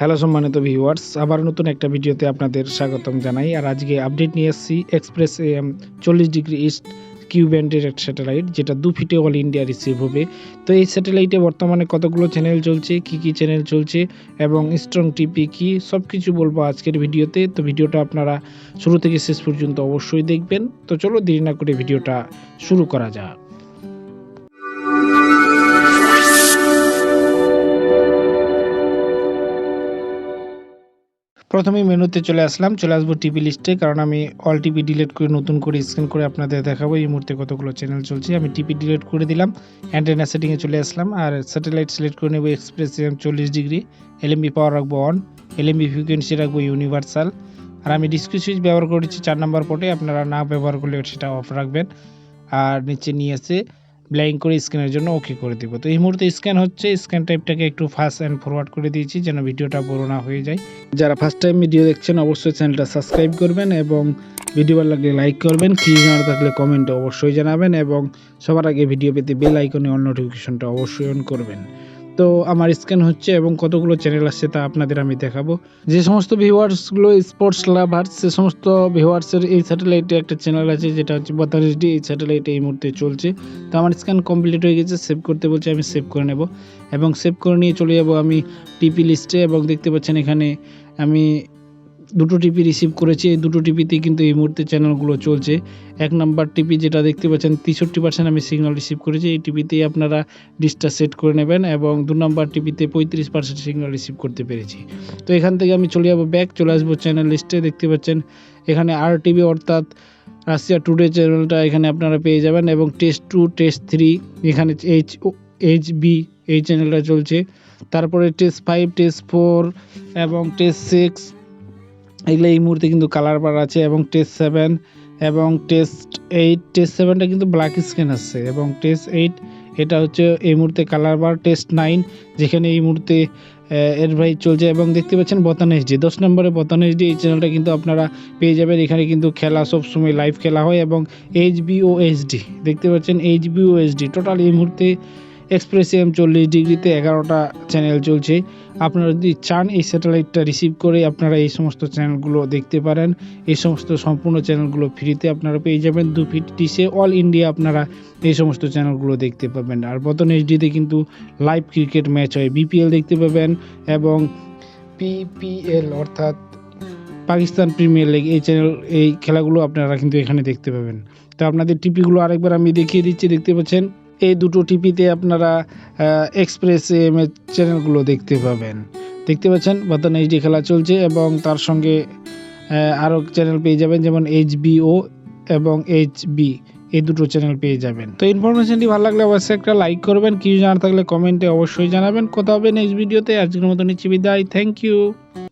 Hello সম্মানিত viewers, আবার নতুন একটা ভিডিওতে আপনাদের স্বাগতম জানাই। আর আজকে আপডেট নিয়ে এসেছি এক্সপ্রেস AM 40° ইস্ট কিউ ব্যান্ডের একটা স্যাটেলাইট, যেটা 2 ফিটে অল ইন্ডিয়া রিসিভ হবে। তো এই স্যাটেলাইটে বর্তমানে কতগুলো চ্যানেল চলছে, কি চ্যানেল চলছে এবং স্ট্রং টিপি কি, সব কিছু বলবো আজকের ভিডিওতে। তো ভিডিওটা আপনারা শুরু থেকে শেষ পর্যন্ত অবশ্যই দেখবেন। তো চলো দেরি না করে ভিডিওটা শুরু করা যাক। প্রথমেই মেনুতে চলে আসবো টিপি লিস্টে, কারণ আমি অল টিপি ডিলিট করে নতুন করে স্ক্যান করে আপনাদের দেখাবো এই মুহূর্তে কতগুলো চ্যানেল চলছে। আমি টিপি ডিলিট করে দিলাম, অ্যান্টেনা সেটিংয়ে চলে আসলাম আর স্যাটেলাইট সিলেক্ট করে নেব এক্সপ্রেস AM 40°। LMB পাওয়ার রাখবো অন, LMB ফ্রিকোয়েন্সি রাখবো ইউনিভার্সাল। আর আমি ডিসক্রি সুইচ ব্যবহার করেছি 4 নম্বর পোর্টে, আপনারা না ব্যবহার করলে সেটা অফ রাখবেন। আর নিচে নিয়ে এসে ব্ল্যাঙ্ক করে স্ক্যানের জন্য ওকে করে দেবো। তো এই মুহূর্তে স্ক্যান হচ্ছে, স্ক্যান টাইপটাকে একটু ফাস্ট অ্যান্ড ফরওয়ার্ড করে দিয়েছি যেন ভিডিওটা বড় না হয়ে যায়। যারা ফার্স্ট টাইম ভিডিও দেখছেন অবশ্যই চ্যানেলটা সাবস্ক্রাইব করবেন এবং ভিডিও ভালো লাগলে লাইক করবেন, কি জানা থাকলে কমেন্টে অবশ্যই জানাবেন এবং সবার আগে ভিডিও পেতে বেল আইকনে অল নোটিফিকেশনটা অবশ্যই অন করবেন। তো আমার স্ক্যান হচ্ছে এবং কতগুলো চ্যানেল আসছে তা আপনাদের আমি দেখাবো। যে সমস্ত ভিউয়ার্সগুলো স্পোর্টস লাভার্স, সে সমস্ত ভিউয়ার্সের এই স্যাটেলাইটে একটা চ্যানেল আছে যেটা হচ্ছে 42D, এই স্যাটেলাইটে এই মুহূর্তে চলছে। তো আমার স্ক্যান কমপ্লিট হয়ে গেছে, সেভ করতে বলছে, আমি সেভ করে নেব এবং সেভ করে নিয়ে চলে যাব আমি টিপি লিস্টে। এবং দেখতে পাচ্ছেন এখানে আমি দুটো টিপি রিসিভ করেছি, এই দুটো টিপিতে কিন্তু এই মুহূর্তে চ্যানেলগুলো চলছে। 1 নাম্বার টিপি যেটা দেখতে পাচ্ছেন 63% আমি সিগন্যাল রিসিভ করেছি, এই টিপিতেই আপনারা ডিসটা সেট করে নেবেন এবং 2 নাম্বার টিপিতে 35% সিগন্যাল রিসিভ করতে পেরেছি। তো এখান থেকে আমি চলে যাব ব্যাক, চলে আসবো চ্যানেল লিস্টে। দেখতে পাচ্ছেন এখানে RTV অর্থাৎ রাশিয়া টুডে চ্যানেলটা এখানে আপনারা পেয়ে যাবেন এবং টেস্ট 2, টেস্ট 3, এখানে HB এই চ্যানেলটা চলছে। তারপরে টেস্ট 5, টেস্ট 4 এবং টেস্ট 6 এগুলো এই মুহূর্তে কিন্তু কালার বার আছে এবং টেস্ট 7 এবং টেস্ট 8। টেস্ট 7টা কিন্তু ব্ল্যাক স্ক্রিন আসছে এবং টেস্ট 8 এটা হচ্ছে এই মুহূর্তে কালার বার। টেস্ট 9 যেখানে এই মুহূর্তে অ্যাডভাইস চলছে এবং দেখতে পাচ্ছেন বতান HD 10 নম্বরে বতান HD, এই চ্যানেলটা কিন্তু আপনারা পেয়ে যাবেন। এখানে কিন্তু খেলা সবসময় লাইভ খেলা হয় এবং HBOHD দেখতে পাচ্ছেন, HBOHD টোটাল এই মুহূর্তে এক্সপ্রেস AM 40°তে 11টা চ্যানেল চলছে। আপনারা যদি চান এই স্যাটেলাইটটা রিসিভ করে আপনারা এই সমস্ত চ্যানেলগুলো দেখতে পারেন। এই সমস্ত সম্পূর্ণ চ্যানেলগুলো ফ্রিতে আপনারা পেয়ে যাবেন। 2 ফিট ডিশে অল ইন্ডিয়া আপনারা এই সমস্ত চ্যানেলগুলো দেখতে পাবেন। আর বতন HDতে কিন্তু লাইভ ক্রিকেট ম্যাচ হয়, BPL দেখতে পাবেন এবং PPL অর্থাৎ পাকিস্তান প্রিমিয়ার লিগ, এই চ্যানেল এই খেলাগুলো আপনারা কিন্তু এখানে দেখতে পাবেন। তো আপনাদের টিপিগুলো আরেকবার আমি দেখিয়ে দিচ্ছি। দেখতে পাচ্ছেন এই দুটো টিপিতে আপনারা এক্সপ্রেস AM এর চ্যানেলগুলো দেখতে পাবেন। দেখতে পাচ্ছেন বতান HD খেলা চলছে এবং তার সঙ্গে আরও চ্যানেল পেয়ে যাবেন যেমন HBO এবং HB, এই দুটো চ্যানেল পেয়ে যাবেন। তো ইনফরমেশনটি ভালো লাগলে অবশ্যই একটা লাইক করবেন, কিছু জানা থাকলে কমেন্টে অবশ্যই জানাবেন। কথা হবে নেক্সট ভিডিওতে। আজকের মতো নিচ্ছি বিদায়, থ্যাংক ইউ।